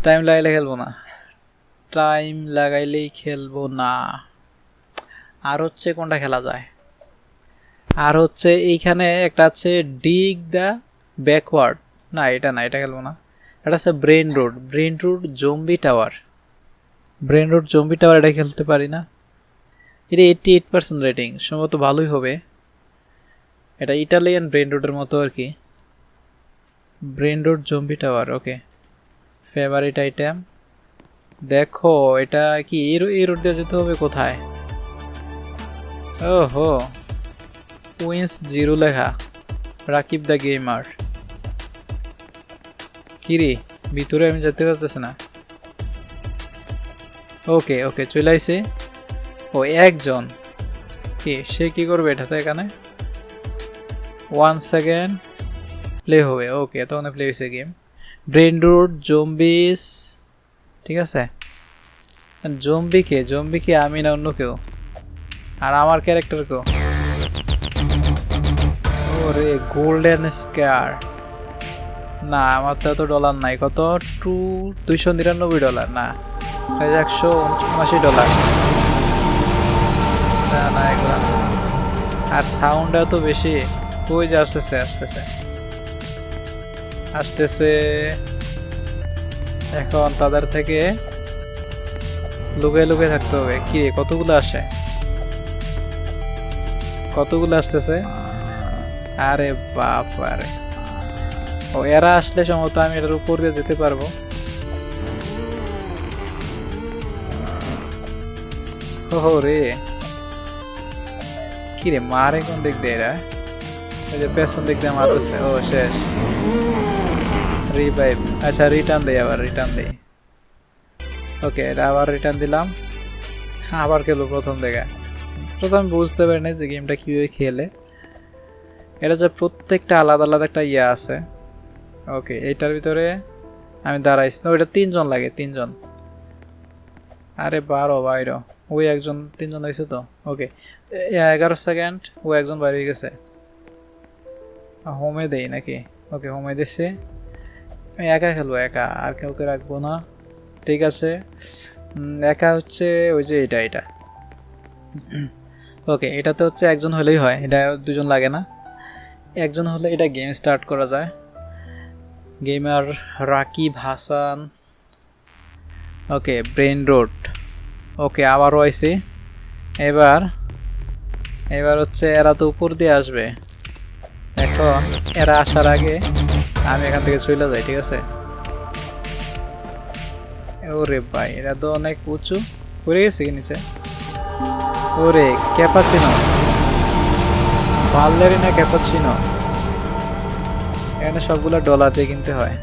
Time লাগাইলে খেলবো না, টাইম লাগাইলেই খেলবো না। আর হচ্ছে কোনটা খেলা যায়, আর হচ্ছে এইখানে একটা আছে ডিগ দ্য ব্যাকওয়ার্ড, না এটা না, এটা খেলবো না। এটা আছে brain road, brain road zombie tower, brain road zombie tower, এটা খেলতে পারি না। এটা 88% রেটিং, সম্ভবত ভালোই হবে। এটা ইটালিয়ান ব্রেন রোডের মতো আর কি। ব্রেন রোড জম্বি টাওয়ার, ওকে। ফেভারিট আইটেম, দেখো এটা কি এই রোড দিয়ে যেতে হবে কোথায়? ওহো, উইন্স জিরো লেখা, রাকিব দ্য গেমার। কিরে ভিতরে আমি যেতে পারতেছি না। ওকে ওকে চলে আইছে। ও একজন, কি সে কি করবে এটাতে? এখানে 1 সেকেন্ড প্লে হবে, ওকে তখন প্লে হয়েছে গেম। ব্রেন রুট জম্বিস, ঠিক আছে। জম্বিকে আমি না অন্য কেউ? আর আমার ক্যারেক্টার কেউ? ওরে গোল্ডেন স্কার, না আমার তো এত ডলার নাই। কত? $299 না, $179। না না এগুলা, আর সাউন্ড এত বেশি। ওই যে আসতেছে আসতেছে আসতেছে, এখন তাদের থেকে লুকিয়ে লুকিয়ে থাকতে হবে। কি কতগুলো আসে, কতগুলো আসতেছে? আরে বাপ আরে, ও এরা আসলে সম্ভবত আমি এটার উপর দিয়ে যেতে পারবো। ওহো রে, কি রে মারে কোন দিক দিয়ে এরা? ওই যে পেছন দিক দিয়ে মারতেছে। ও শেষ, রিভাইভ। আচ্ছা রিটার্ন দেই, আবার রিটার্ন দেই। ওকে এটা আবার রিটার্ন দিলাম, আবার খেলো প্রথম থেকে। প্রথম বুঝতে পারি না যে গেমটা কীভাবে খেলে। এটা যে প্রত্যেকটা আলাদা আলাদা একটা ইয়ে আছে। ওকে এইটার ভিতরে আমি দাঁড়াইছি, ওইটা 3 জন লাগে, 3 জন। আরে 12 বাইরো, ওই একজন 3 জন হয়েছে তো। ওকে 11 সেকেন্ড, ও একজন বাইরে গেছে। হোমে দেই নাকি? ওকে হোমে দিছে। আমি একা খেলবো, একা, আর কাউকে রাখবো না। ঠিক আছে একা হচ্ছে ওই যে এটা। ওকে এটাতে হচ্ছে একজন হলেই হয়, এটা 2 জন লাগে না। একজন হলে এটা গেম স্টার্ট করা যায়। গেমার রাকিব হাসান। ওকে ব্রেন রোড, ওকে আবারও আইছি। এবার হচ্ছে এরা তো উপর দিয়ে আসবে। এখন এরা আসার আগে আমি এখান থেকে চলে যাই, ঠিক আছে। ওরে ভাই এরা তো অনেক উঁচু, পড়ে গেছে কি নিচে? ওরে ক্যাপাচিনো, বাল্লেরিনা ক্যাপাচিনো। এখানে সবগুলো ডলার দিয়ে কিনতে হয়।